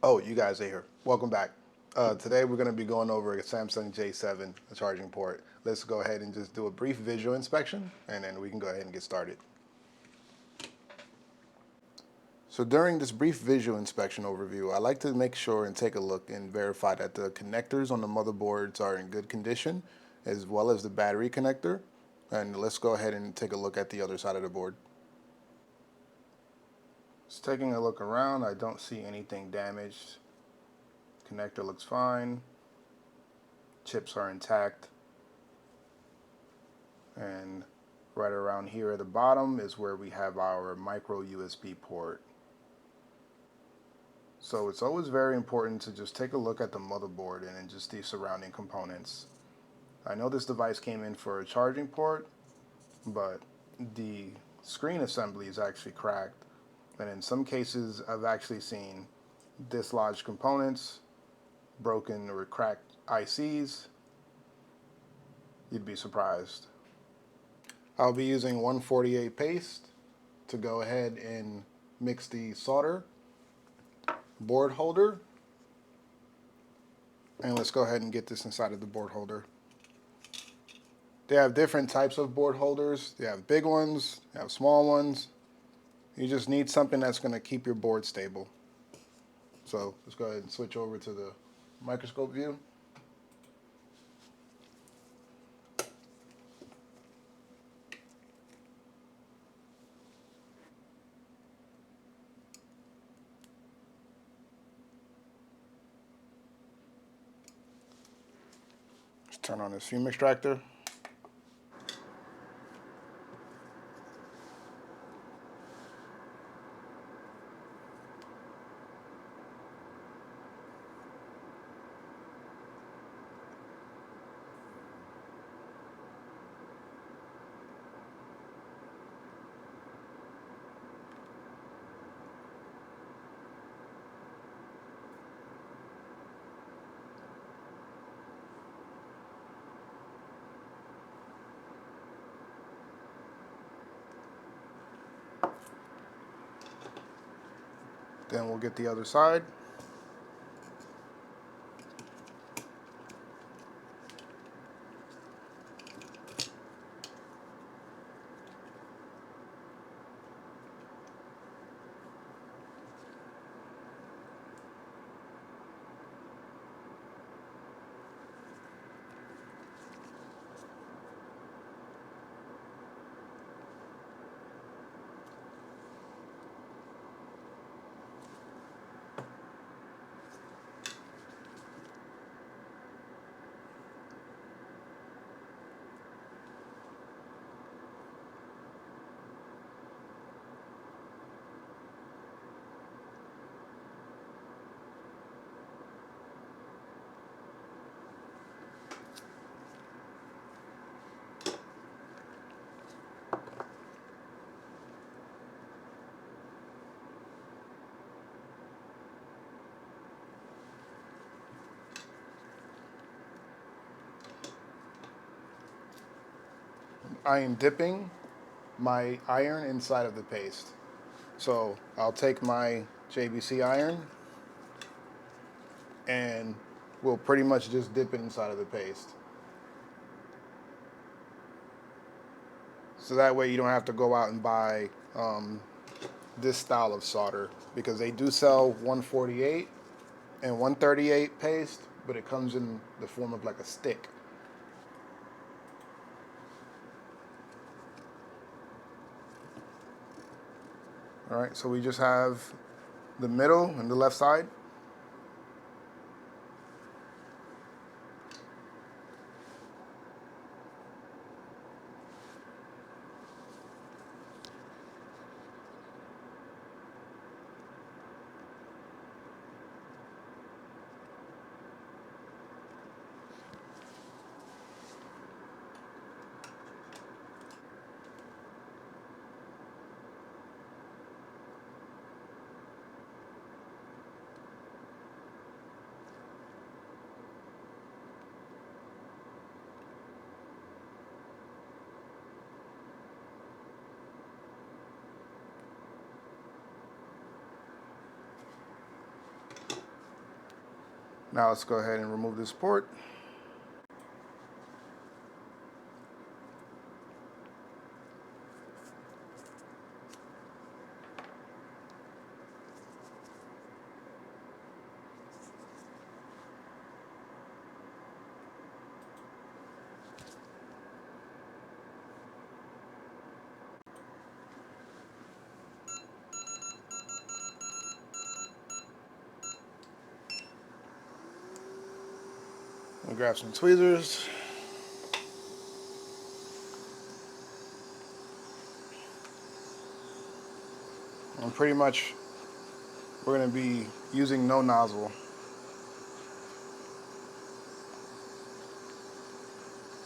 Oh, you guys are here. Welcome back. Today we're going to be going over a Samsung J7 charging port. Let's go ahead and just do a brief visual inspection and then we can go ahead and get started. So during this brief visual inspection overview, I like to make sure and take a look and verify that the connectors on the motherboards are in good condition, as well as the battery connector. And let's go ahead and take a look at the other side of the board. Just taking a look around, I don't see anything damaged. Connector looks fine. Chips are intact. And right around here at the bottom is where we have our micro USB port. So it's always very important to just take a look at the motherboard and then just the surrounding components. I know this device came in for a charging port, but the screen assembly is actually cracked. And in some cases, I've actually seen dislodged components, broken or cracked ICs. You'd be surprised. I'll be using 148 paste to go ahead and mix the solder, board holder, and let's go ahead and get this inside of the board holder. They have different types of board holders. They have big ones, they have small ones. You just need something that's going to keep your board stable. So let's go ahead and switch over to the microscope view. Let's turn on this fume extractor. Then we'll get the other side. I am dipping my iron inside of the paste. So I'll take my JBC iron and we'll pretty much just dip it inside of the paste. So that way you don't have to go out and buy this style of solder, because they do sell 148 and 138 paste, but it comes in the form of like a stick. All right, so we just have the middle and the left side. Now let's go ahead and remove this port. We'll grab some tweezers. And pretty much we're going to be using no nozzle.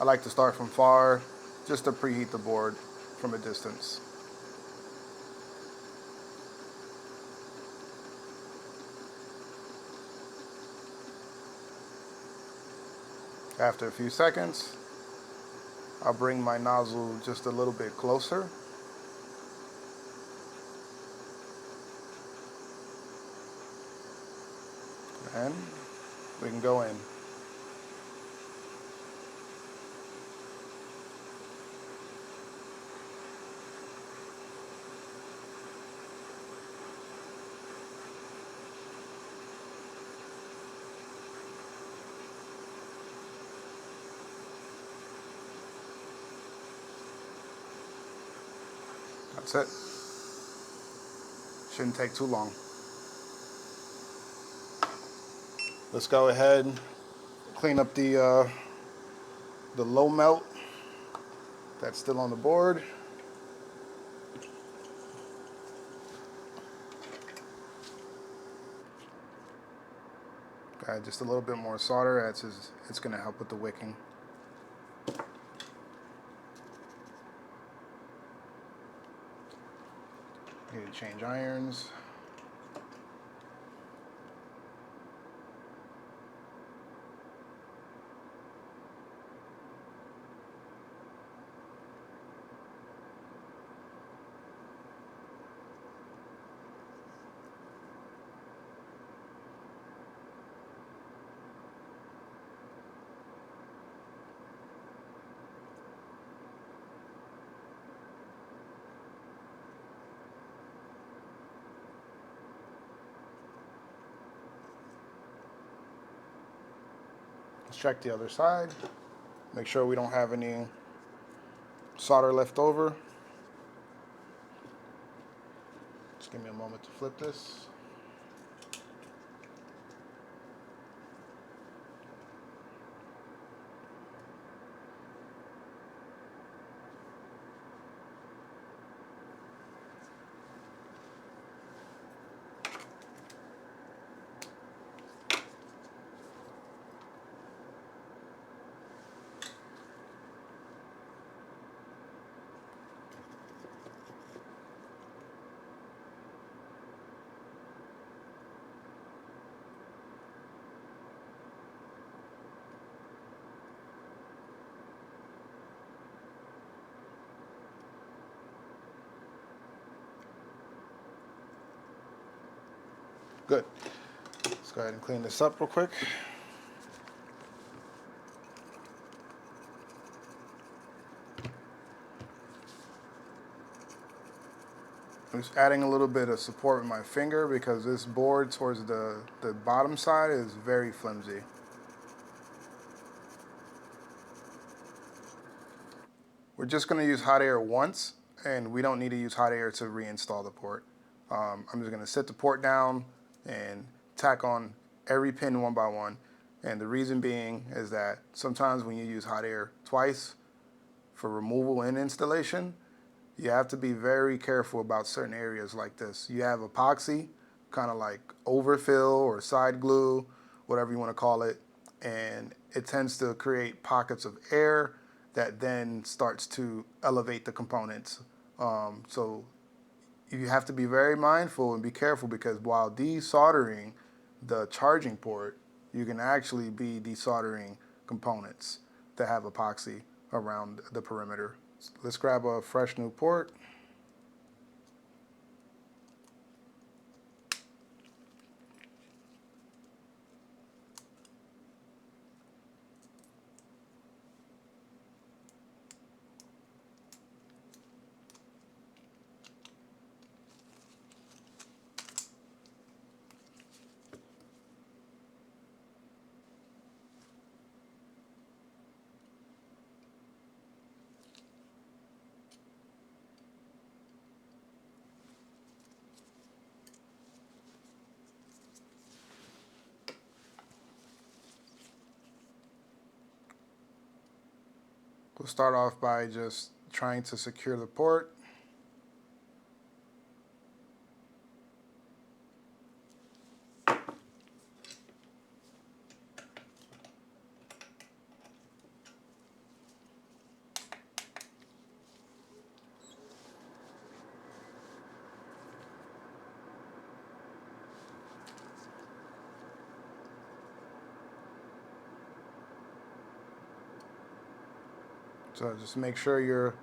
I like to start from far just to preheat the board from a distance. After a few seconds, I'll bring my nozzle just a little bit closer. And we can go in. That's it. Shouldn't take too long. Let's go ahead and clean up the low melt that's still on the board. Add just a little bit more solder. It's going to help with the wicking. Need to change irons. Let's check the other side. Make sure we don't have any solder left over. Just give me a moment to flip this. Good. Let's go ahead and clean this up real quick. I'm just adding a little bit of support with my finger because this board towards the bottom side is very flimsy. We're just going to use hot air once, and we don't need to use hot air to reinstall the port. I'm just going to set the port down and tack on every pin one by one. And the reason being is that sometimes when you use hot air twice for removal and installation, you have to be very careful about certain areas like this. You have epoxy, kind of like overfill or side glue, whatever you want to call it, and it tends to create pockets of air that then starts to elevate the components. So you have to be very mindful and be careful because while desoldering the charging port, you can actually be desoldering components that have epoxy around the perimeter. Let's grab a fresh new port. We'll start off by just trying to secure the port. So just make sure your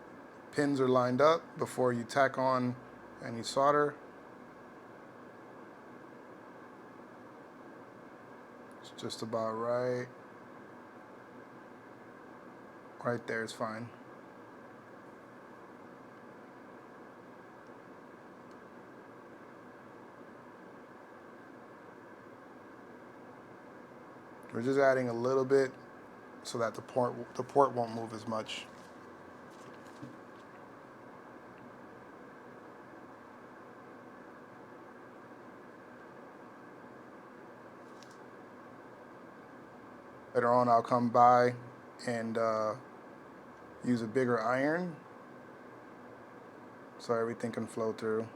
pins are lined up before you tack on any solder. It's just about right. Right there is fine. We're just adding a little bit so that the port won't move as much. Later on, I'll come by and use a bigger iron so everything can flow through.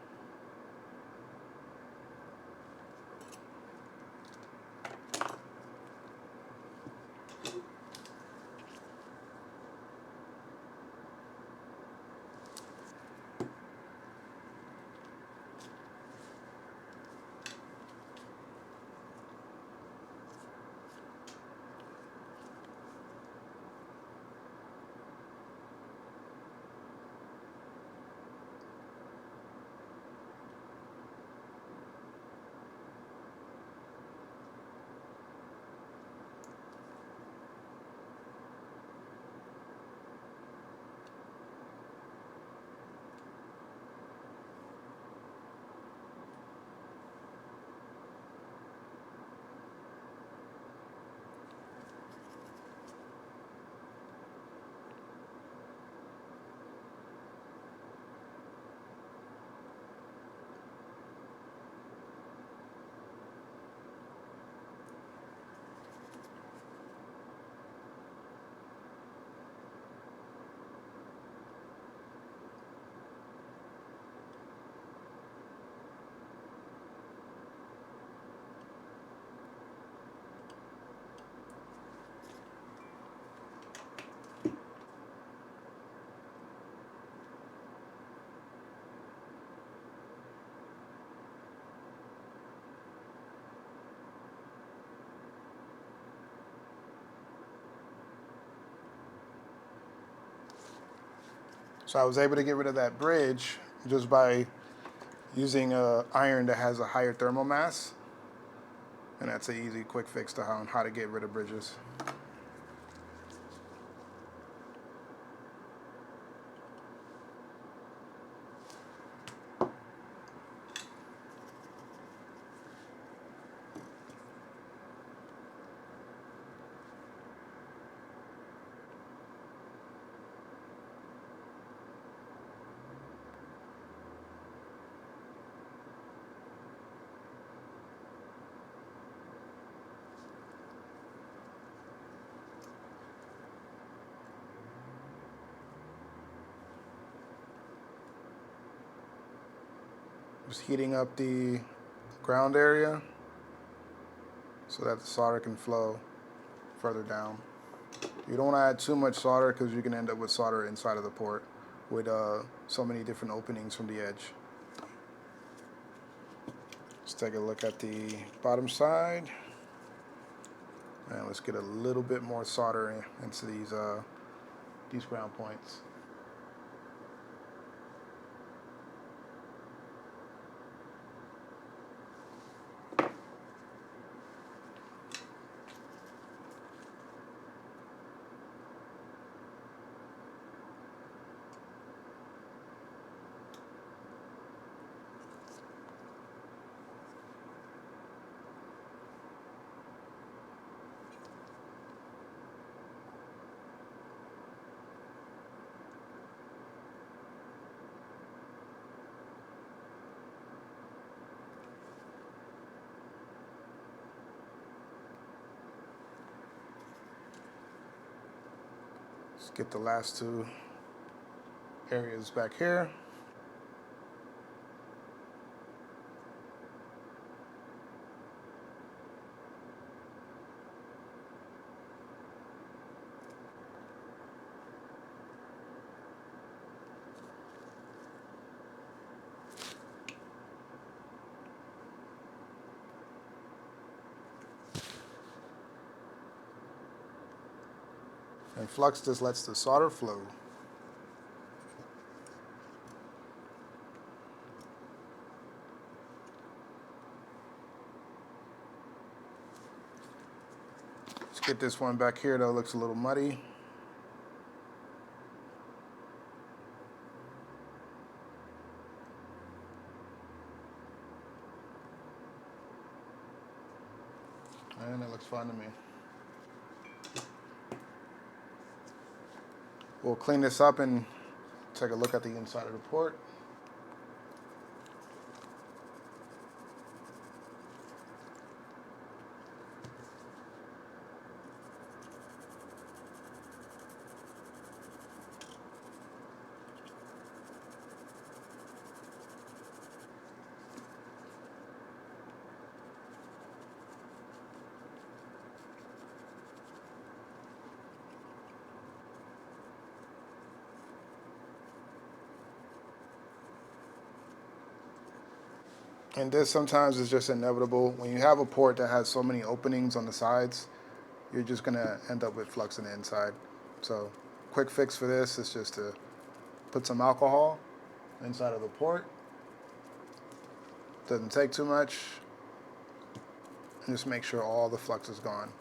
So I was able to get rid of that bridge just by using a iron that has a higher thermal mass. And that's an easy, quick fix to how to get rid of bridges. Just heating up the ground area so that the solder can flow further down. You don't want to add too much solder because you can end up with solder inside of the port with so many different openings from the edge. Let's take a look at the bottom side. And let's get a little bit more solder into these ground points. Let's get the last two areas back here. And flux just lets the solder flow. Let's get this one back here that looks a little muddy. And it looks fine to me. We'll clean this up and take a look at the inside of the port. And this sometimes is just inevitable. When you have a port that has so many openings on the sides, you're just gonna end up with flux on the inside. So quick fix for this is just to put some alcohol inside of the port. Doesn't take too much. And just make sure all the flux is gone.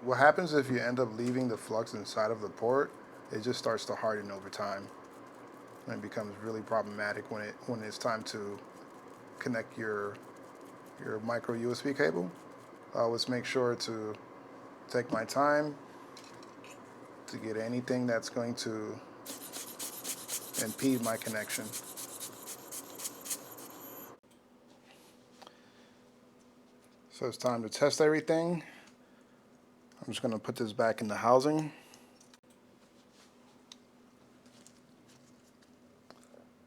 What happens if you end up leaving the flux inside of the port, it just starts to harden over time. And it becomes really problematic when it's time to connect your micro USB cable. I always make sure to take my time to get anything that's going to impede my connection. So it's time to test everything. I'm just going to put this back in the housing.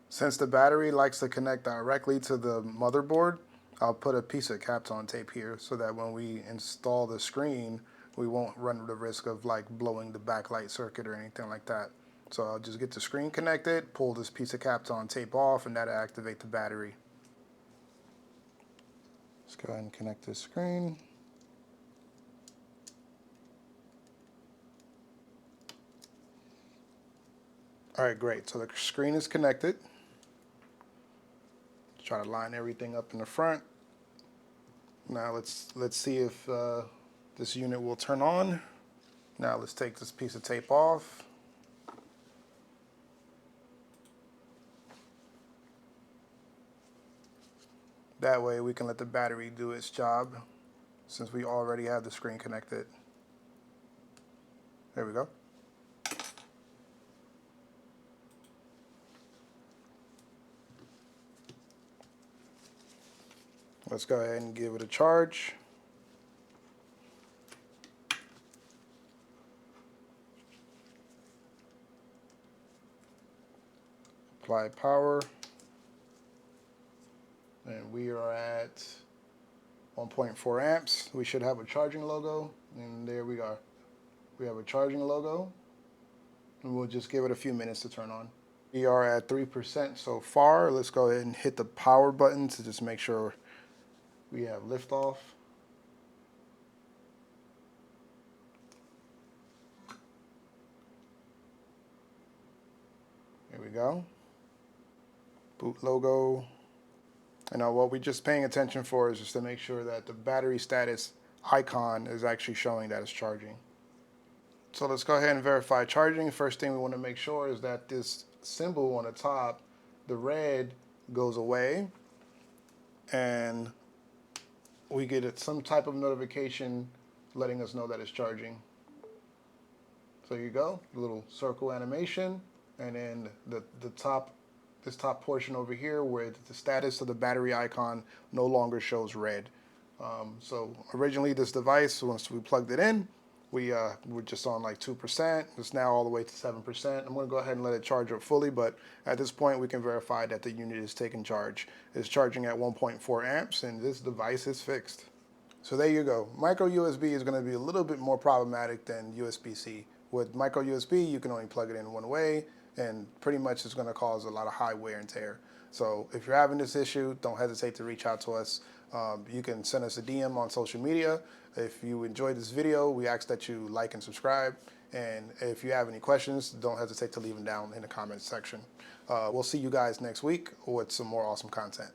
Since the battery likes to connect directly to the motherboard, I'll put a piece of Kapton tape here so that when we install the screen, we won't run the risk of like blowing the backlight circuit or anything like that. So I'll just get the screen connected, pull this piece of Kapton tape off, and that'll activate the battery. Let's go ahead and connect this screen. All right, great. So the screen is connected. Try to line everything up in the front. Now let's see if this unit will turn on. Now let's take this piece of tape off. That way we can let the battery do its job since we already have the screen connected. There we go. Let's go ahead and give it a charge. Apply power. And we are at 1.4 amps. We should have a charging logo. And there we are. We have a charging logo. And we'll just give it a few minutes to turn on. We are at 3% so far. Let's go ahead and hit the power button to just make sure we have liftoff. There we go. Boot logo. And now what we're just paying attention for is just to make sure that the battery status icon is actually showing that it's charging. So let's go ahead and verify charging. First thing we want to make sure is that this symbol on the top, the red, goes away. And we get some type of notification letting us know that it's charging. So here you go, the little circle animation, and then this top portion over here where the status of the battery icon no longer shows red. So originally this device, once we plugged it in, We're just on like 2%. It's now all the way to 7%. I'm going to go ahead and let it charge up fully, but at this point we can verify that the unit is taking charge. It's charging at 1.4 amps, and this device is fixed. So there you go. Micro USB is going to be a little bit more problematic than USB-C. With micro USB, you can only plug it in one way, and pretty much it's going to cause a lot of high wear and tear. So if you're having this issue, don't hesitate to reach out to us. You can send us a DM on social media. If you enjoyed this video, we ask that you like and subscribe. And if you have any questions, don't hesitate to leave them down in the comments section. We'll see you guys next week with some more awesome content.